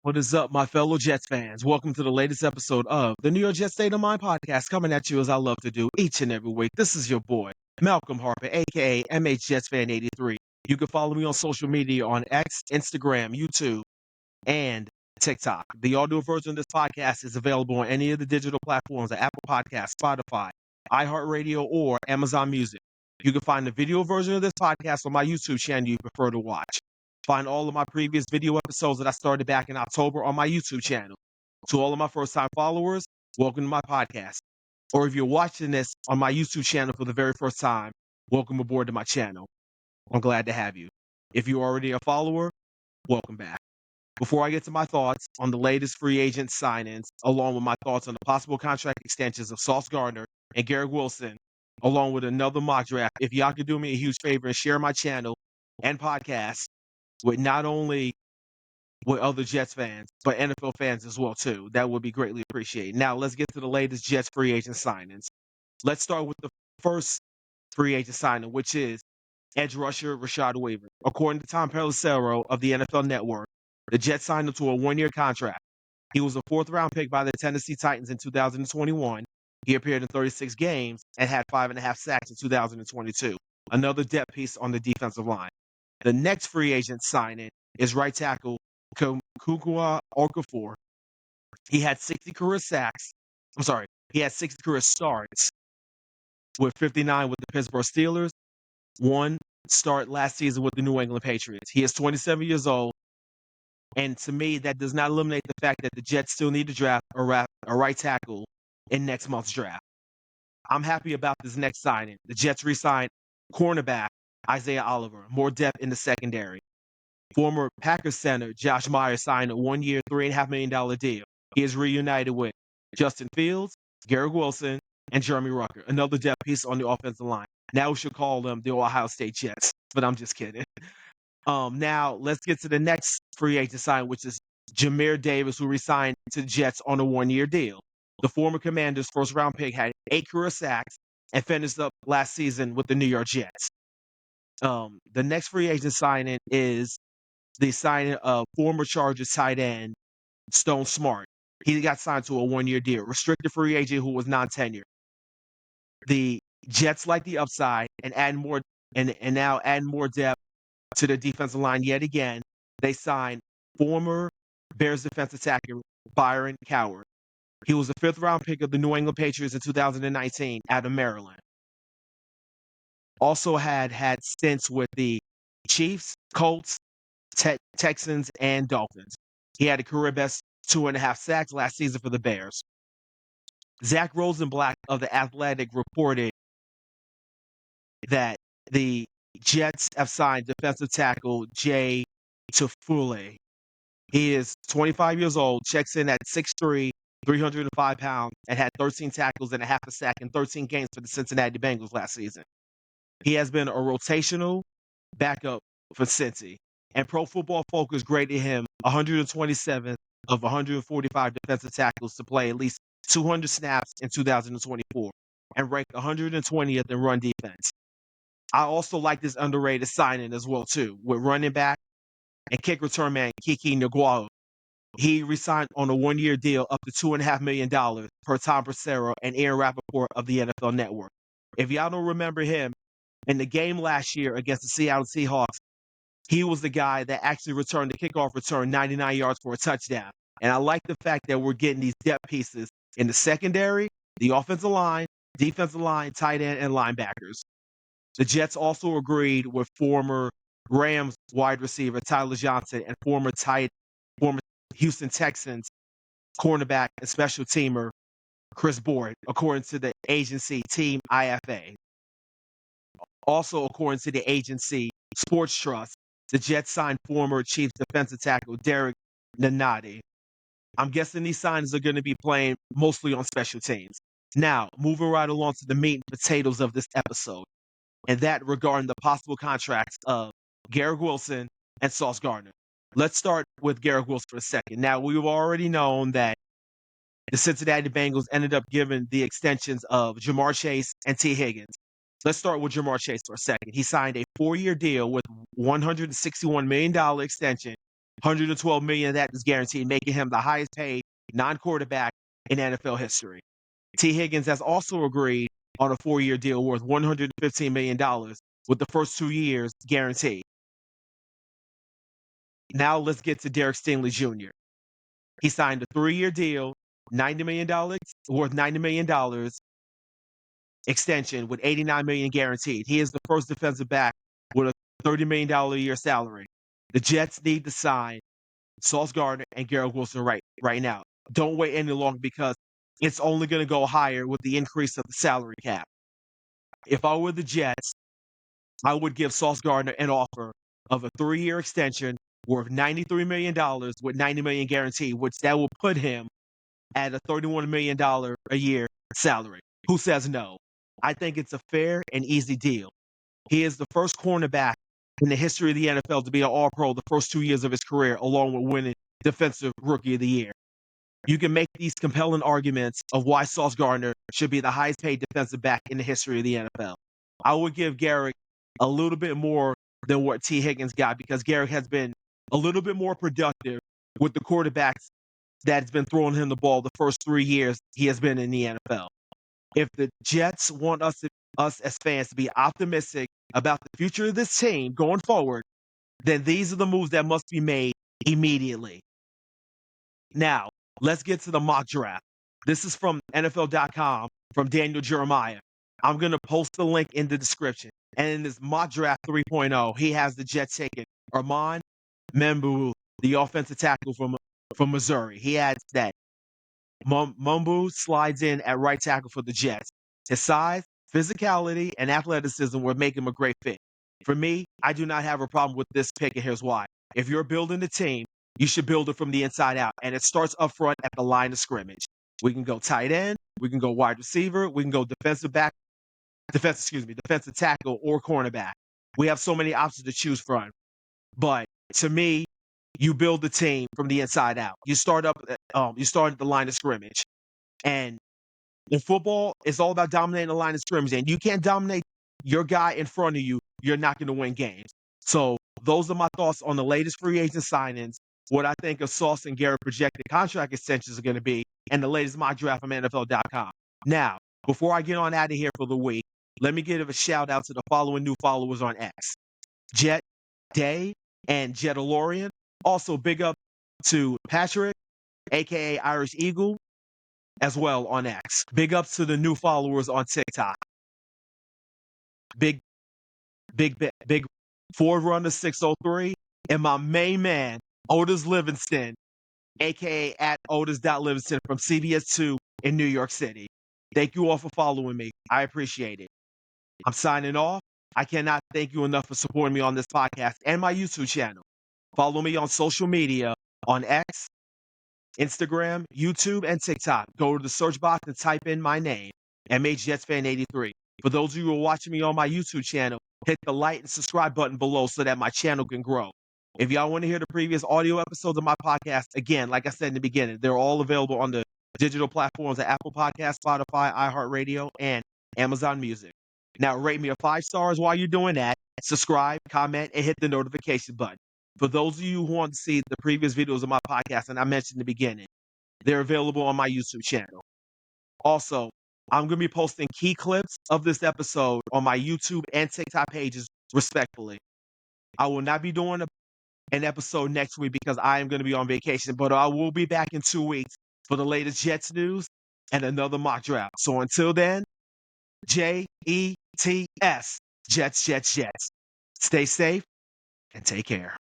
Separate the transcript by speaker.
Speaker 1: What is up, my fellow Jets fans? Welcome to the latest episode of the New York Jets State of Mind podcast, coming at you as I love to do each and every week. This is your boy, Malcolm Harper, aka MH Jets Fan 83. You can follow me on social media on X, Instagram, YouTube, and TikTok. The audio version of this podcast is available on any of the digital platforms like Apple Podcasts, Spotify, iHeartRadio, or Amazon Music. You can find the video version of this podcast on my YouTube channel you prefer to watch. Find all of my previous video episodes that I started back in October on my YouTube channel. To all of my first-time followers, welcome to my podcast. Or if you're watching this on my YouTube channel for the very first time, welcome aboard to my channel. I'm glad to have you. If you're already a follower, welcome back. Before I get to my thoughts on the latest free agent signings, along with my thoughts on the possible contract extensions of Sauce Gardner and Garrett Wilson, along with another mock draft, if y'all could do me a huge favor and share my channel and podcast with not only with other Jets fans, but NFL fans as well, too. That would be greatly appreciated. Now, let's get to the latest Jets free agent signings. Let's start with the first free agent signing, which is edge rusher Rashad Weaver. According to Tom Pelissero of the NFL Network, the Jets signed him to a one-year contract. He was a fourth-round pick by the Tennessee Titans in 2021. He appeared in 36 games and had 5.5 sacks in 2022. Another depth piece on the defensive line. The next free agent signing is right tackle Kukua Okafor. He had 60 career sacks. He had 60 career starts with 59 with the Pittsburgh Steelers, one start last season with the New England Patriots. He is 27 years old, and to me, that does not eliminate the fact that the Jets still need to draft a right tackle in next month's draft. I'm happy about this next signing. The Jets re-signed cornerback Isaiah Oliver, more depth in the secondary. Former Packers center Josh Myers signed a one-year, $3.5 million deal. He is reunited with Justin Fields, Garrett Wilson, and Jeremy Rucker, another depth piece on the offensive line. Now we should call them the Ohio State Jets, but I'm just kidding. Now let's get to the next free agent sign, which is Jameer Davis, who re-signed to the Jets on a one-year deal. The former Commanders' first-round pick had 8 career sacks and finished up last season with the New York Jets. The next free agent signing is the signing of former Chargers tight end Stone Smart. He got signed to a one-year deal, restricted free agent who was non-tenured. The Jets like the upside and add more and now add more depth to the defensive line yet again. They signed former Bears defensive tackle Byron Coward. He was a 5th-round pick of the New England Patriots in 2019 out of Maryland. Also had stints with the Chiefs, Colts, Texans, and Dolphins. He had a career best 2.5 sacks last season for the Bears. Zach Rosenblatt of The Athletic reported that the Jets have signed defensive tackle Jay Tufule. He is 25 years old, checks in at 6'3", 305 pounds, and had 13 tackles and a half a sack in 13 games for the Cincinnati Bengals last season. He has been a rotational backup for Cincy, and Pro Football Focus graded him 127th of 145 defensive tackles to play at least 200 snaps in 2024, and ranked 120th in run defense. I also like this underrated signing as well, too, with running back and kick return man Kiki Nagwalu. He re-signed on a one-year deal up to $2.5 million per Tom Bracero and Aaron Rappaport of the NFL Network. If y'all don't remember him, in the game last year against the Seattle Seahawks, he was the guy that actually returned the kickoff return 99 yards for a touchdown. And I like the fact that we're getting these depth pieces in the secondary, the offensive line, defensive line, tight end, and linebackers. The Jets also agreed with former Rams wide receiver Tyler Johnson and former Houston Texans cornerback and special teamer Chris Board, according to the agency Team IFA. Also, according to the agency Sports Trust, the Jets signed former Chiefs defensive tackle Derek Nanati. I'm guessing these signings are going to be playing mostly on special teams. Now, moving right along to the meat and potatoes of this episode, and that regarding the possible contracts of Garrett Wilson and Sauce Gardner. Let's start with Garrett Wilson for a second. Now, we've already known that the Cincinnati Bengals ended up giving the extensions of Jamar Chase and T. Higgins. Let's start with Jamar Chase for a second. He signed a 4-year deal with $161 million extension $112 million of that is guaranteed, making him the highest paid non-quarterback in NFL history. T. Higgins has also agreed on a 4-year deal worth $115 million, with the first 2 years guaranteed. Now let's get to Derek Stingley Jr. He signed a 3-year deal, $90 million, worth $90 million extension with $89 million guaranteed. He is the first defensive back with a $30 million a year salary. The Jets need to sign Sauce Gardner and Garrett Wilson right now. Don't wait any longer because it's only going to go higher with the increase of the salary cap. If I were the Jets, I would give Sauce Gardner an offer of a 3-year extension worth $93 million with $90 million guaranteed, which that will put him at a $31 million a year salary. Who says no? I think it's a fair and easy deal. He is the first cornerback in the history of the NFL to be an All-Pro the first 2 years of his career, along with winning Defensive Rookie of the Year. You can make these compelling arguments of why Sauce Gardner should be the highest paid defensive back in the history of the NFL. I would give Garrett a little bit more than what T. Higgins got because Garrett has been a little bit more productive with the quarterbacks that's been throwing him the ball the first 3 years he has been in the NFL. If the Jets want us as fans to be optimistic about the future of this team going forward, then these are the moves that must be made immediately. Now, let's get to the mock draft. This is from NFL.com from Daniel Jeremiah. I'm going to post the link in the description. And in this mock draft 3.0, he has the Jets taking Armand Membu, the offensive tackle from Missouri. He adds that Membu slides in at right tackle for the Jets. His size, physicality, and athleticism would make him a great fit. For me, I do not have a problem with this pick, and here's why. If you're building a team, you should build it from the inside out, and it starts up front at the line of scrimmage. We can go tight end, we can go wide receiver, we can go defensive tackle, or cornerback. We have so many options to choose from. But to me, you build the team from the inside out. You start at the line of scrimmage. And in football, it's all about dominating the line of scrimmage. And you can't dominate your guy in front of you, you're not going to win games. So those are my thoughts on the latest free agent signings, what I think of Sauce and Garrett projected contract extensions are going to be, and the latest mock draft from NFL.com. Now, before I get on out of here for the week, let me give a shout out to the following new followers on X: Jet Day and Jetalorian. Also, big up to Patrick, aka Irish Eagle, as well on X. Big ups to the new followers on TikTok. Big Forerunner 603, and my main man, Otis Livingston, aka at Otis.Livingston from CBS2 in New York City. Thank you all for following me. I appreciate it. I'm signing off. I cannot thank you enough for supporting me on this podcast and my YouTube channel. Follow me on social media on X, Instagram, YouTube, and TikTok. Go to the search box and type in my name, MHJetsFan83. For those of you who are watching me on my YouTube channel, hit the like and subscribe button below so that my channel can grow. If y'all want to hear the previous audio episodes of my podcast, again, like I said in the beginning, they're all available on the digital platforms of Apple Podcasts, Spotify, iHeartRadio, and Amazon Music. Now, rate me a 5 stars while you're doing that. Subscribe, comment, and hit the notification button. For those of you who want to see the previous videos of my podcast, and I mentioned in the beginning, they're available on my YouTube channel. Also, I'm going to be posting key clips of this episode on my YouTube and TikTok pages, respectfully. I will not be doing an episode next week because I am going to be on vacation, but I will be back in 2 weeks for the latest Jets news and another mock draft. So until then, Jets, Jets. Stay safe and take care.